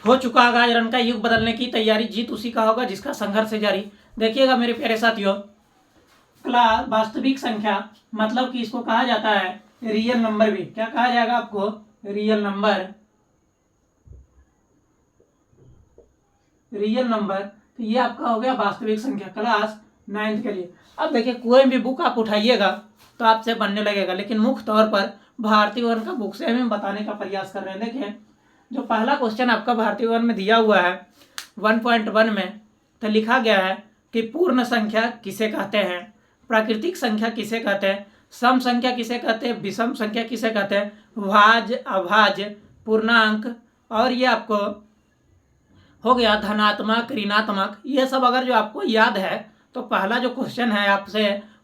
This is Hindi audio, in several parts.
हो चुका होगा आज रन का युग बदलने की तैयारी, जीत उसी का होगा जिसका संघर्ष जारी। देखिएगा मेरे प्यारे साथियों, क्लास वास्तविक संख्या मतलब कि इसको कहा जाता है रियल नंबर भी। क्या कहा जाएगा आपको? Real number. रियल नंबर, तो ये आपका हो गया वास्तविक संख्या क्लास 9th के लिए। अब देखिए कोई भी बुक आप उठाइएगा तो आपसे बनने लगेगा, लेकिन मुख्य तौर पर भारतीय वर्ग का बुक से हम बताने का प्रयास कर रहे हैं। देखिए जो पहला क्वेश्चन आपका भारतीय वर्ग में दिया हुआ है 1.1 में, तो लिखा गया है कि पूर्ण संख्या किसे कहते हैं, प्राकृतिक संख्या किसे कहते हैं, सम संख्या किसे कहते हैं, विषम संख्या किसे कहते हैं, भाज्य अभाज्य पूर्णांक, और ये आपको हो गया धनात्मक ऋणात्मक। ये सब अगर जो आपको याद है तो पहला जो क्वेश्चन है आपसे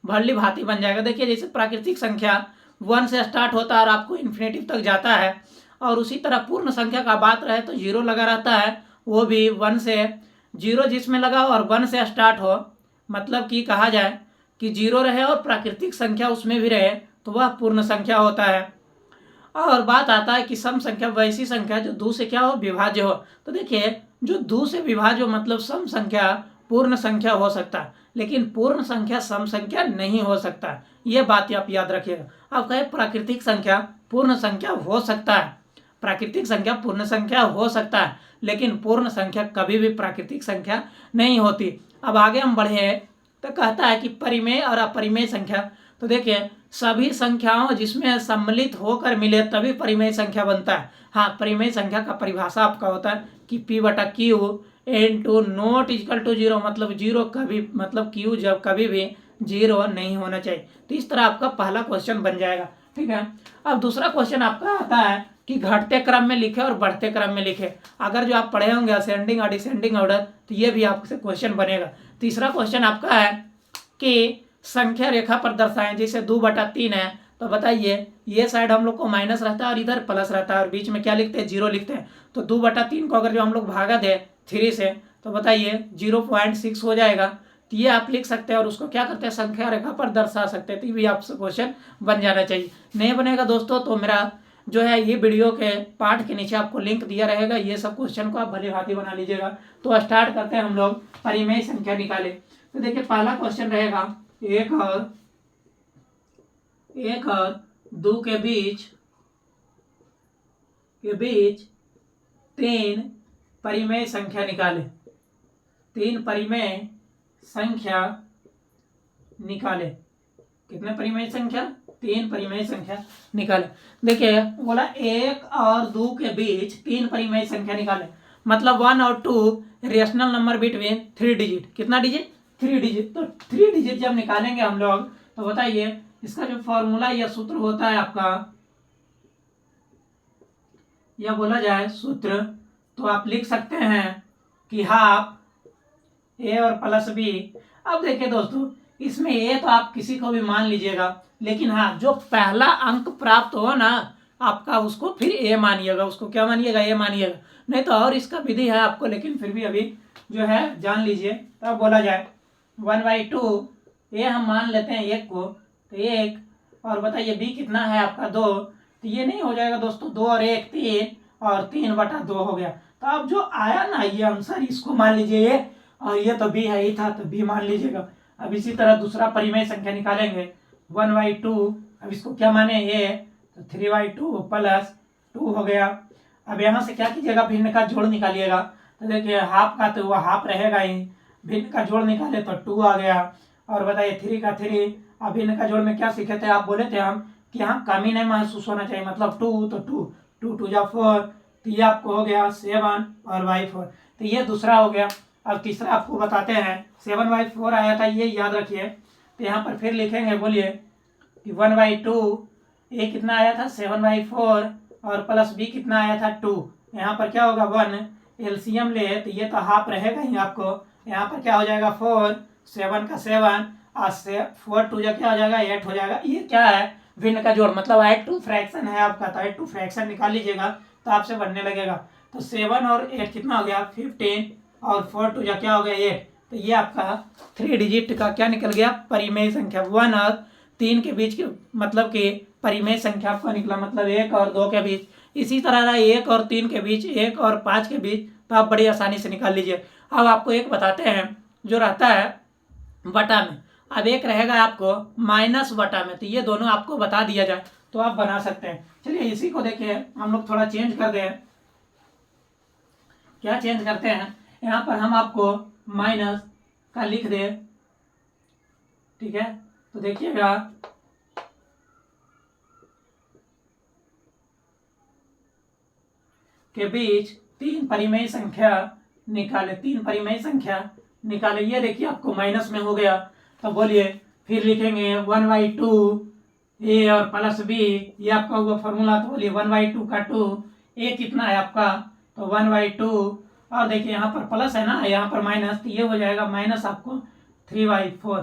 भली भांति बन जाएगा। देखिए जैसे प्राकृतिक संख्या 1 से स्टार्ट होता है और आपको इन्फिनेटिव तक जाता है, और उसी तरह पूर्ण संख्या का बात रहे तो 0 लगा रहता है, वो भी 1 से 0 जिसमें लगा और 1 से स्टार्ट हो, मतलब कि कहा जाए कि 0 रहे और प्राकृतिक संख्या उसमें भी रहे तो वह पूर्ण संख्या होता है। और बात आता है कि सम संख्या वैसी संख्या जो 2 से क्या हो, विभाज्य हो। तो देखिए जो 2 से विभाज्य हो मतलब सम संख्या पूर्ण संख्या हो सकता है, लेकिन पूर्ण संख्या सम संख्या नहीं हो सकता। ये बात आप याद रखिएगा। अब कहे प्राकृतिक संख्या पूर्ण संख्या हो सकता है, प्राकृतिक संख्या पूर्ण संख्या हो सकता है, लेकिन पूर्ण संख्या कभी भी प्राकृतिक संख्या नहीं होती। अब आगे हम बढ़े तो कहता है कि परिमेय और अपरिमेय संख्या। तो देखिए सभी संख्याओं जिसमें सम्मिलित होकर मिले तभी परिमेय संख्या बनता है। हाँ, परिमेय संख्या का परिभाषा आपका होता है कि P/Q into not equal to 0, मतलब 0 कभी, मतलब Q जब कभी भी 0 नहीं होना चाहिए। तो इस तरह आपका पहला क्वेश्चन बन जाएगा। ठीक है, अब दूसरा क्वेश्चन आपका आता है कि घटते क्रम में लिखे और बढ़ते क्रम में लिखे। अगर जो आप पढ़े होंगे असेंडिंग और डिसेंडिंग ऑर्डर, तो ये भी आपसे क्वेश्चन बनेगा। तीसरा क्वेश्चन आपका है कि संख्या रेखा पर दर्शाएं। जैसे 2/3 है तो बताइए ये साइड हम लोग को माइनस रहता है और इधर प्लस रहता है और बीच में क्या लिखते हैं, 0 लिखते हैं। तो 2/3 को अगर जो हम लोग भागा दे 3 से तो बताइए 0.6 हो जाएगा। तो ये आप लिख सकते हैं और उसको क्या करते हैं, संख्या रेखा पर दर्शा सकते हैं। तो ये भी आपसे क्वेश्चन बन जाना चाहिए। नहीं बनेगा दोस्तों तो मेरा जो है ये वीडियो के पार्ट के नीचे आपको लिंक दिया रहेगा, ये सब क्वेश्चन को आप भली भांति बना लीजिएगा। तो स्टार्ट करते हैं हम लोग परिमेय संख्या निकाले। तो देखिए पहला क्वेश्चन रहेगा 1 और 2 के बीच 3 परिमेय संख्या निकाले। 3 परिमेय संख्या निकाले। कितने परिमेय संख्या? 3 परिमेय संख्या निकाले। देखिए बोला 1 और 2 के बीच 3 परिमेय संख्या निकाले, मतलब 1 और 2 रेशनल नंबर बिटवीन 3 डिजिट। कितना डिजिट? 3 डिजिट। तो 3 डिजिट जब निकालेंगे हम लोग तो बताइए इसका जो फॉर्मूला या सूत्र होता है आपका, या बोला जाए सूत्र, तो आप लिख सकते हैं कि हाफ ए और प्लस बी। अब देखिए दोस्तों इसमें ए तो आप किसी को भी मान लीजिएगा, लेकिन हाँ जो पहला अंक प्राप्त हो ना आपका उसको फिर ए मानिएगा। उसको क्या मानिएगा? ए मानिएगा। नहीं तो और इसका विधि है आपको, लेकिन फिर भी अभी जो है जान लीजिए। तब बोला जाए 1/2 ए हम मान लेते हैं 1 को, तो 1 और बताइए बी कितना है आपका 2। तो ये नहीं हो जाएगा दोस्तों, 2 और 1 3 और 3/2 हो गया। तो अब जो आया ना ये आंसर इसको मान लीजिए ये, और ये तो बी है ही था तो बी मान लीजिएगा। अब इसी तरह दूसरा परिमेय संख्या निकालेंगे 1/2। अब इसको क्या माने ए, तो 3/2 प्लस 2 हो गया। अब यहाँ से क्या कीजिएगा, भिन्न का जोड़ निकालिएगा। तो देखिए हाफ का तो वह हाफ रहेगा ही, भिन्न का जोड़ निकाले तो 2 आ गया। और बताइए 3 का 3। अब भिन्न का जोड़ में क्या सीखे थे, आप बोले थे हम कि यहाँ कमी नहीं महसूस होना चाहिए, मतलब 2 तो 2 2 2 जा 4, तो ये आपको हो गया 7 और y4। तो ये दूसरा हो गया। अब तीसरा आपको बताते हैं 7/4 आया था, ये याद रखिए। तो यहाँ पर फिर लिखेंगे, बोलिए कि 1/2 ए कितना आया था 7/4 और प्लस बी कितना आया था 2। यहाँ पर क्या होगा 1, एलसीएम ले तो ये तो हाफ रहेगा ही आपको। यहाँ पर क्या हो जाएगा 4, 7 का 7 और 4 2 क्या हो जाएगा 8 हो जाएगा। ये क्या है, भिन्न का जोड़, मतलब ऐड टू फ्रैक्शन है आपका। तो ऐड टू फ्रैक्शन निकाल लीजिएगा तो आपसे बनने लगेगा। तो 7 और 8 कितना हो गया 15 और 4 2 क्या हो गया 8। तो ये आपका 3 डिजिट का क्या निकल गया, परिमेय संख्या। 1 और 3 के बीच के मतलब कि परिमेय संख्या आपका निकला, मतलब 1 और 2 के बीच इसी तरह रहा 1 और 3 के बीच, 1 और 5 के बीच, तो आप बड़ी आसानी से निकाल लीजिए। अब आपको एक बताते हैं जो रहता है बटा में। अब एक रहेगा आपको माइनस बटा में, तो ये दोनों आपको बता दिया जाए तो आप बना सकते हैं। चलिए इसी को देखिए हम लोग थोड़ा चेंज कर दें। क्या चेंज करते हैं, यहाँ पर हम आपको माइनस का लिख दें, ठीक है। तो देखिएगा के बीच 3 परिमेय संख्या निकाले, 3 परिमेय संख्या निकाले। ये देखिए आपको माइनस में हो गया, तो बोलिए फिर लिखेंगे 1/2 ए और प्लस बी, ये आपका हुआ फॉर्मूला। तो बोलिए 1/2 का 2, ए कितना है आपका, तो 1/2, और देखिए यहाँ पर प्लस है ना, यहाँ पर माइनस, तो ये हो जाएगा माइनस आपको 3/4।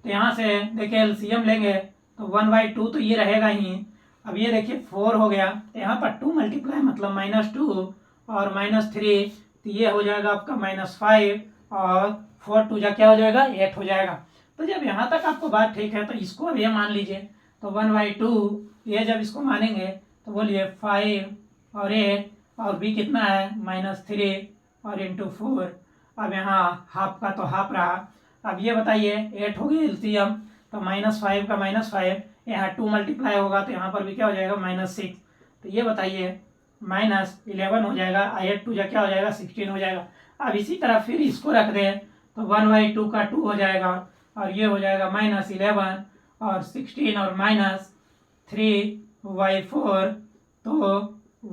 तो यहाँ से देखिए एलसीएम लेंगे तो 1/2 तो ये रहेगा ही। अब ये देखिए 4 हो गया, तो यहाँ पर 2 मल्टीप्लाई मतलब -2 और -3, तो ये हो जाएगा आपका -5 और 4 2 जा क्या हो जाएगा 8 हो जाएगा। तो जब यहाँ तक आपको बात ठीक है तो इसको अब ये मान लीजिए, तो 1/2 ये जब इसको मानेंगे तो बोलिए 5 और 8 और बी कितना है -3 और इंटू 4। अब यहाँ हाफ का तो हाफ रहा। अब ये बताइए 8 हो गया एलसीएम, तो -5 का -5, यहाँ 2 मल्टीप्लाई होगा तो यहाँ पर भी क्या हो जाएगा -6। तो ये बताइए -11 हो जाएगा, 8 2 जा क्या हो जाएगा 16 हो जाएगा। अब इसी तरह फिर इसको रख दें तो 1/2 का 2 हो जाएगा और ये हो जाएगा -11 और 16 और -3/4, तो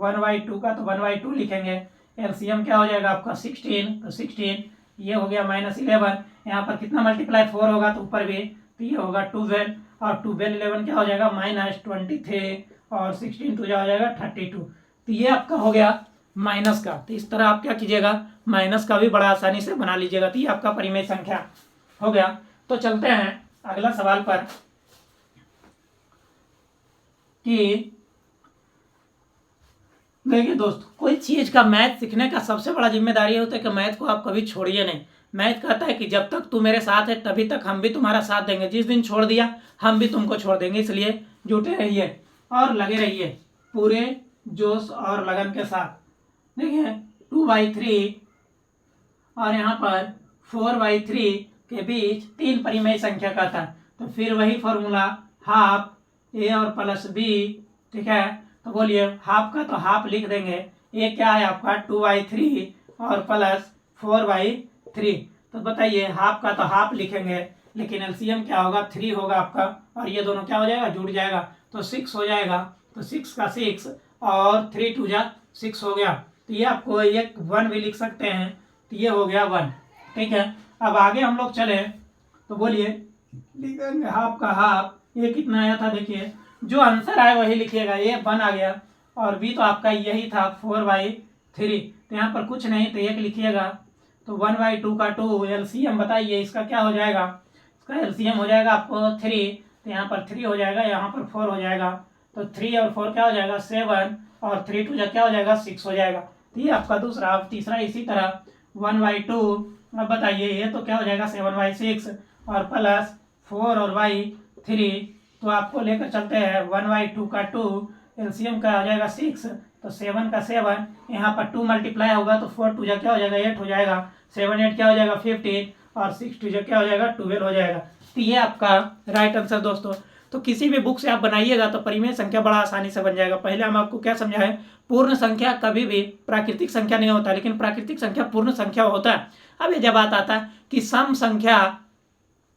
1/2 का तो 1/2 लिखेंगे। एलसीएम क्या हो जाएगा आपका 16, तो 16 ये हो गया -11, यहाँ पर कितना मल्टीप्लाई 4 होगा तो ऊपर भी, तो ये होगा 12 और 12 11 क्या हो जाएगा -23 और 16 2 जा हो जाएगा 32। तो ये आपका हो गया माइनस का। तो इस तरह आप क्या कीजिएगा माइनस का भी बड़ा आसानी से बना लीजिएगा। तो ये आपका परिमेय संख्या हो गया। तो चलते हैं अगला सवाल पर कि देखिए दोस्त, कोई चीज का मैथ सीखने का सबसे बड़ा जिम्मेदारी होता है कि मैथ को आप कभी छोड़िए नहीं। मैथ कहता है कि जब तक तू मेरे साथ है तभी तक हम भी तुम्हारा साथ देंगे, जिस दिन छोड़ दिया हम भी तुमको छोड़ देंगे। इसलिए जुटे रहिए और लगे रहिए पूरे जोश और लगन के साथ। देखिए 2/3 और यहाँ पर 4/3 के बीच 3 परिमेय संख्या का था, तो फिर वही फॉर्मूला हाफ ए और प्लस बी, ठीक है। तो बोलिए हाफ का तो हाफ लिख देंगे, ये क्या है आपका 2/3 और प्लस 4/3। तो बताइए हाफ का तो हाफ लिखेंगे, लेकिन एलसीएम क्या होगा 3 होगा आपका, और ये दोनों क्या हो जाएगा जुड़ जाएगा तो 6 हो जाएगा। तो 6 का 6 और 3 2 जा 6 हो गया। तो ये आपको एक 1 भी लिख सकते हैं, तो ये हो गया 1, ठीक है। अब आगे हम लोग चले तो बोलिए लिखेंगे हाफ का हाफ, ये कितना आया था देखिए, जो आंसर आया वही लिखिएगा। ये 1 आ गया और बी तो आपका यही था 4/3, तो यहाँ पर कुछ नहीं तो 1 लिखिएगा। तो 1/2 का 2 एलसीएम बताइए इसका क्या हो जाएगा, इसका एलसीएम हो जाएगा आपको 3, तो यहाँ पर 3 हो जाएगा, यहाँ पर 4 हो जाएगा। तो 3 और 4 क्या हो जाएगा 7 और 3 2 क्या हो जाएगा 6 हो जाएगा। तो ये आपका दूसरा। अब तीसरा इसी तरह 1/2, अब बताइए ये तो क्या हो जाएगा 7/6 और प्लस 4 और y3, तो आपको लेकर चलते हैं 1/2 का 2 एलसीएम का आ जाएगा 6, तो 7 का 7, यहाँ पर 2 मल्टीप्लाई होगा तो 4 2 क्या हो जाएगा 8 हो जाएगा, 7 8 क्या हो जाएगा 15 और 6 2 क्या हो जाएगा 12 हो जाएगा। तो ये आपका राइट आंसर दोस्तों। तो किसी भी बुक से आप बनाइएगा तो परिमेय संख्या बड़ा आसानी से बन जाएगा। पहले हम आपको क्या समझाएं, पूर्ण संख्या कभी भी प्राकृतिक संख्या नहीं होता, लेकिन प्राकृतिक संख्या पूर्ण संख्या होता है। अब ये जब बात आता है कि सम संख्या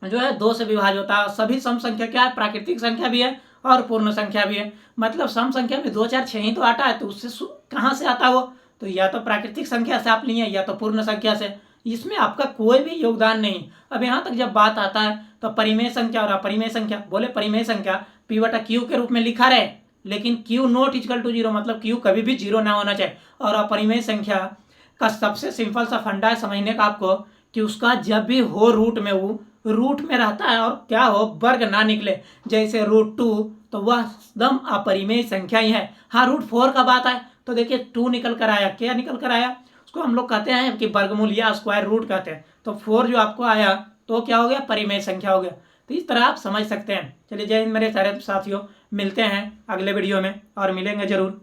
जो है 2 से विभाज्य होता है, सभी सम संख्या क्या है प्राकृतिक संख्या भी है और पूर्ण संख्या भी है। मतलब सम संख्या में 2 4 6 ही तो आता है, तो उससे कहाँ से आता है वो, तो या तो प्राकृतिक संख्या से आप लिए या तो पूर्ण संख्या से, इसमें आपका कोई भी योगदान नहीं। अब यहाँ तक जब बात आता है तो परिमेय संख्या और अपरिमेय संख्या, बोले परिमेय संख्या P/Q के रूप में लिखा रहे, लेकिन Q नॉट इक्वल टू 0, मतलब Q कभी भी 0 ना होना चाहिए। और अपरिमेय संख्या का सबसे सिंपल सा फंडा है समझने का आपको, कि उसका जब भी हो रूट में, वो रूट में रहता है और क्या हो वर्ग ना निकले, जैसे √2 तो वह एकदम अपरिमेय संख्या ही है। हाँ √4 का बात है तो देखिए 2 निकल कर आया, क्या निकल कर आया, उसको हम लोग कहते हैं कि वर्गमूल या स्क्वायर रूट कहते हैं। तो 4 जो आपको आया तो क्या हो गया परिमेय संख्या हो गया। तो इस तरह आप समझ सकते हैं। चलिए जय हिंद मेरे सारे साथियों, मिलते हैं अगले वीडियो में और मिलेंगे जरूर।